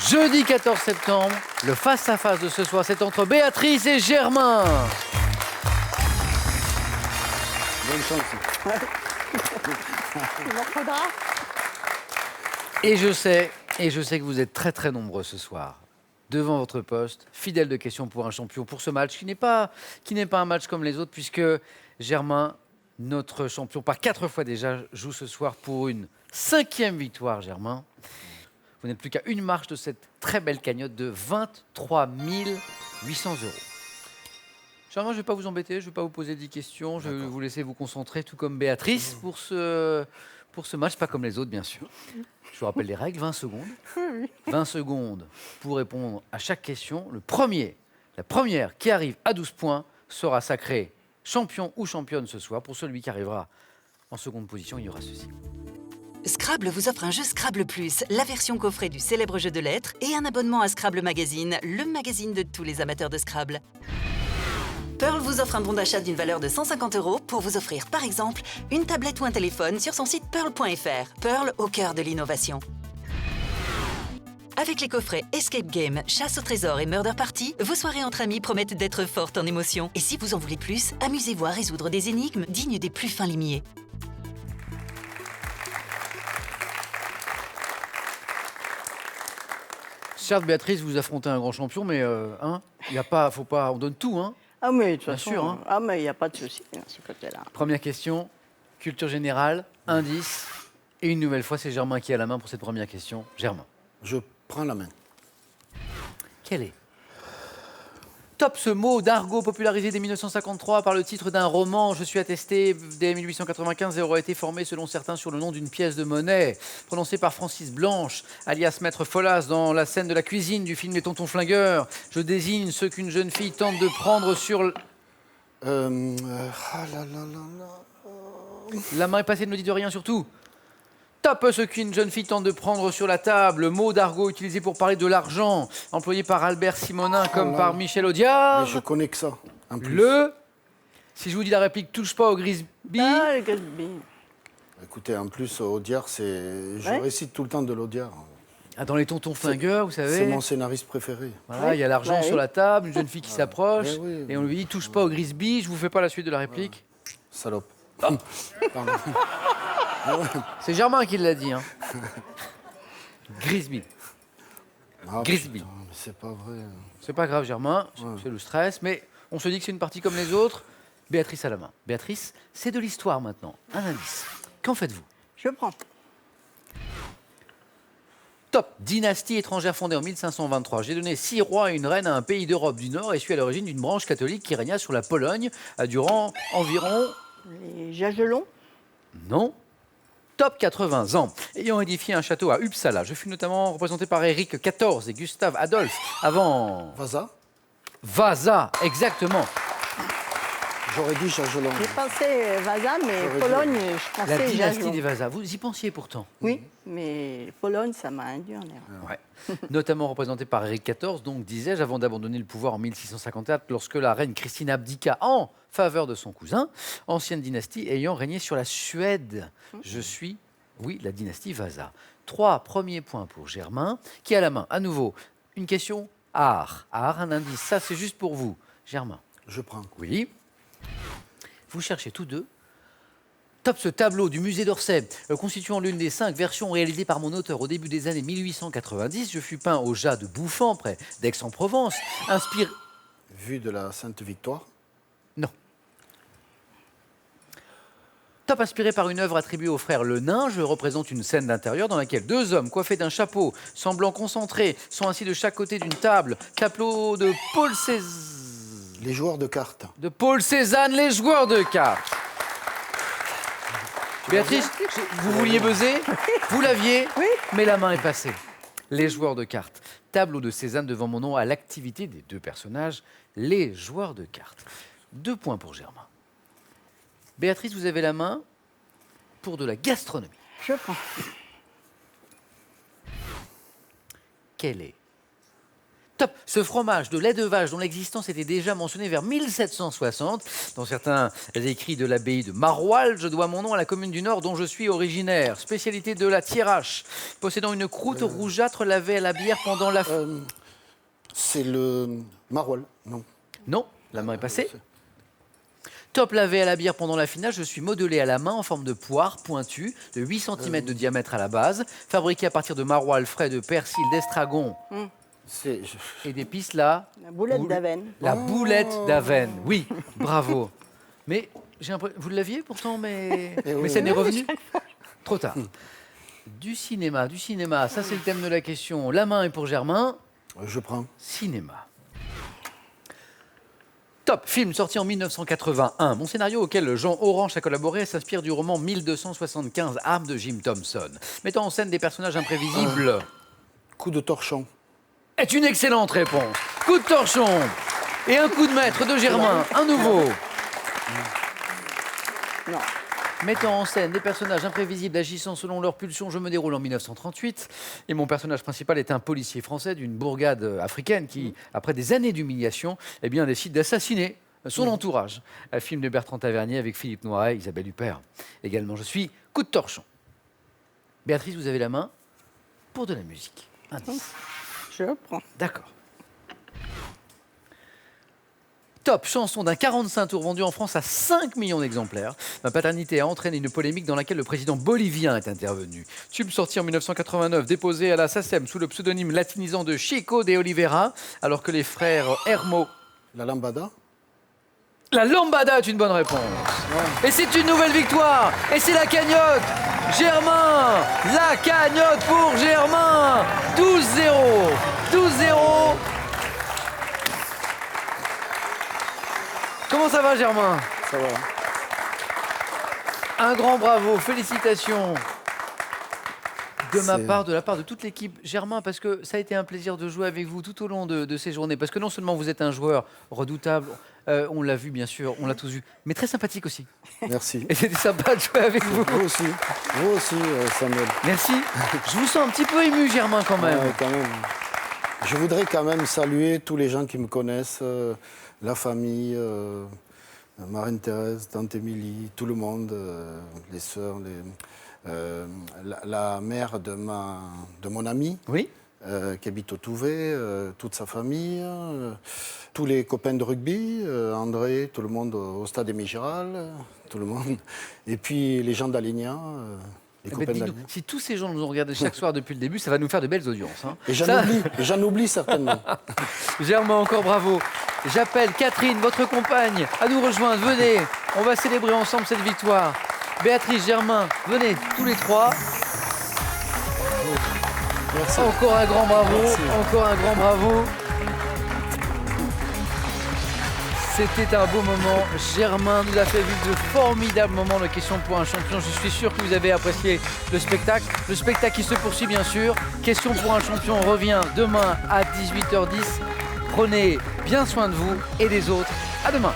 Jeudi 14 septembre, le face-à-face de ce soir, c'est entre Béatrice et Germain. Bonne chance. Il m'en faudra. Et je sais que vous êtes très très nombreux ce soir, devant votre poste, fidèles de questions pour un champion, pour ce match qui n'est pas un match comme les autres, puisque Germain, notre champion, par 4 fois déjà, joue ce soir pour une 5e victoire, Germain. Vous n'êtes plus qu'à une marche de cette très belle cagnotte de 23 800 €. Germain, je ne vais pas vous embêter, je ne vais pas vous poser 10 questions, je vais vous laisser vous concentrer, tout comme Béatrice, pour ce match, pas comme les autres, bien sûr. Je vous rappelle les règles, 20 secondes. 20 secondes pour répondre à chaque question. La première qui arrive à 12 points sera sacré champion ou championne ce soir. Pour celui qui arrivera en seconde position, il y aura ceci. Scrabble vous offre un jeu Scrabble Plus, la version coffret du célèbre jeu de lettres, et un abonnement à Scrabble Magazine, le magazine de tous les amateurs de Scrabble. Pearl vous offre un bon d'achat d'une valeur de 150 € pour vous offrir, par exemple, une tablette ou un téléphone sur son site pearl.fr. Pearl au cœur de l'innovation. Avec les coffrets Escape Game, Chasse au trésor et Murder Party, vos soirées entre amis promettent d'être fortes en émotions. Et si vous en voulez plus, amusez-vous à résoudre des énigmes dignes des plus fins limiers. Certes, Béatrice, vous affrontez un grand champion, mais faut pas, on donne tout, hein. Ah mais de toute Bien façon, sûr, hein. ah mais il n'y a pas de souci à ce côté-là. Première question, culture générale, indice. Et une nouvelle fois, c'est Germain qui a la main pour cette première question. Germain. Je prends la main. Quel est top ce mot d'argot popularisé dès 1953 par le titre d'un roman. Je suis attesté dès 1895 et aurait été formé selon certains sur le nom d'une pièce de monnaie prononcée par Francis Blanche, alias Maître Folas, dans la scène de la cuisine du film Les Tontons Flingueurs. Je désigne ce qu'une jeune fille tente de prendre sur... La main est passée, ne me dites rien surtout. Top ce qu'une jeune fille tente de prendre sur la table. Mot d'argot utilisé pour parler de l'argent, employé par Albert Simonin comme par Michel Audiard. Mais je connais que ça. En plus. Si je vous dis la réplique, touche pas au Grisby. Ah, le Grisby. Écoutez, en plus, Audiard, je Ouais. récite tout le temps de l'Audiard. Ah, dans Les Tontons Flingueurs, vous savez. C'est mon scénariste préféré. Voilà, il y a l'argent sur la table, une jeune fille qui s'approche, oui, et on lui dit touche pas au Grisby. Je vous fais pas la suite de la réplique. Salope. Pardon. C'est Germain qui l'a dit. Hein. Grisby. Ah, Grisby. putain, mais c'est pas vrai. C'est pas grave, Germain, c'est le stress, mais on se dit que c'est une partie comme les autres. Béatrice à la main. Béatrice, c'est de l'histoire maintenant. Un indice. Qu'en faites-vous? Je prends. Top. Dynastie étrangère fondée en 1523. J'ai donné 6 rois et une reine à un pays d'Europe du Nord et suis à l'origine d'une branche catholique qui régna sur la Pologne durant environ... Les Jagelons. Non. Top 80 ans. Ayant édifié un château à Uppsala, je fus notamment représenté par Éric XIV et Gustave Adolphe avant... Vasa, exactement. J'aurais dit Jagelon. J'ai pensé Vasa, mais J'aurais Pologne, dit. je La pensais dynastie Jagelon. des Vasa. Vous y pensiez pourtant. Oui, mais Pologne, ça m'a induit en erreur. Ouais. Notamment représenté par Éric XIV, donc disais-je, avant d'abandonner le pouvoir en 1654, lorsque la reine Christine abdiqua en faveur de son cousin, ancienne dynastie ayant régné sur la Suède. Je suis, oui, la dynastie Vasa. 3 premiers points pour Germain, qui a la main. À nouveau, une question art. Art, un indice. Ça, c'est juste pour vous. Germain. Je prends. Oui. Vous cherchez tous deux. Top ce tableau du musée d'Orsay, constituant l'une des 5 versions réalisées par mon auteur au début des années 1890. Je fus peint au Jas de Bouffant, près d'Aix-en-Provence. Inspiré... Vue de la Sainte-Victoire. Non. Top inspiré par une œuvre attribuée au frère Le Nain, je représente une scène d'intérieur dans laquelle 2 hommes coiffés d'un chapeau, semblant concentrés, sont assis de chaque côté d'une table. Tableau de Paul Cézanne. Les joueurs de cartes. De Paul Cézanne, les joueurs de cartes. Béatrice, vous vouliez buzzer? Vous l'aviez, Oui. mais la main est passée. Les joueurs de cartes. Tableau de Cézanne devant mon nom à l'activité des 2 personnages, les joueurs de cartes. 2 points pour Germain. Béatrice, vous avez la main pour de la gastronomie. Je prends. Quel est Top. Ce fromage de lait de vache dont l'existence était déjà mentionnée vers 1760 dans certains écrits de l'abbaye de Maroilles, je dois mon nom à la commune du Nord dont je suis originaire. Spécialité de la Thiérache, possédant une croûte rougeâtre lavée à la bière pendant la... C'est le Maroilles, non. Non, la main est passée. Top lavé à la bière pendant l'affinage, je suis modelé à la main en forme de poire pointue de 8 cm de diamètre à la base, fabriqué à partir de maroilles frais de persil, d'estragon C'est... et d'épices là. La boulette d'Avenne. La boulette d'Avenne, oui, bravo. Mais j'ai l'impression... Vous l'aviez pourtant, mais oui. ça n'est revenu trop tard. Du cinéma, ça c'est le thème de la question. La main est pour Germain. Je prends. Cinéma. Top, film sorti en 1981. Mon scénario auquel Jean Orange a collaboré s'inspire du roman 1275 Armes de Jim Thompson, mettant en scène des personnages imprévisibles. Coup de torchon. Est une excellente réponse. Coup de torchon et un coup de maître de Germain, un nouveau. Non. Mettant en scène des personnages imprévisibles agissant selon leurs pulsions, je me déroule en 1938 et mon personnage principal est un policier français d'une bourgade africaine qui, après des années d'humiliation, eh bien, décide d'assassiner son entourage. Un film de Bertrand Tavernier avec Philippe Noiret et Isabelle Huppert. Également, je suis coup de torchon. Béatrice, vous avez la main pour de la musique. Indice. Je prends. D'accord. Top, chanson d'un 45 tours vendu en France à 5 millions d'exemplaires. Ma paternité a entraîné une polémique dans laquelle le président bolivien est intervenu. Tube sorti en 1989, déposé à la SACEM sous le pseudonyme latinisant de Chico de Oliveira, alors que les frères Hermo... La lambada. La lambada est une bonne réponse. Et c'est une nouvelle victoire. Et c'est la cagnotte. Germain, la cagnotte pour Germain. 12-0. 12-0. Comment ça va, Germain? Ça va. Un grand bravo, félicitations de ma C'est- part, de la part de toute l'équipe. Germain, parce que ça a été un plaisir de jouer avec vous tout au long de ces journées. Parce que non seulement vous êtes un joueur redoutable, on l'a vu bien sûr, on l'a tous vu, mais très sympathique aussi. Merci. Et c'était sympa de jouer avec vous. Vous aussi, Samuel. Merci. Je vous sens un petit peu ému, Germain, quand même. Ouais, quand même. Je voudrais quand même saluer tous les gens qui me connaissent, la famille, Marine-Thérèse, Tante Émilie, tout le monde, les sœurs, la mère de mon ami, Oui. qui habite au Touvet, toute sa famille, tous les copains de rugby, André, tout le monde au stade Émile Giral, tout le monde. Et puis les gens d'Aligna, les Eh ben, copains dis-nous, d'Aligna. si tous ces gens nous ont regardés chaque soir depuis le début, ça va nous faire de belles audiences. Hein. Et Ça- j'en oublie certainement. Germain, encore bravo. J'appelle Catherine, votre compagne, à nous rejoindre. Venez, on va célébrer ensemble cette victoire. Béatrice, Germain, venez, tous les trois. Merci. Encore un grand bravo, Merci. encore un grand bravo. C'était un beau moment. Germain nous a fait vivre de formidables moments de questions pour un champion. Je suis sûr que vous avez apprécié le spectacle. Le spectacle qui se poursuit bien sûr. Question pour un champion revient demain à 18h10. Prenez bien soin de vous et des autres. À demain.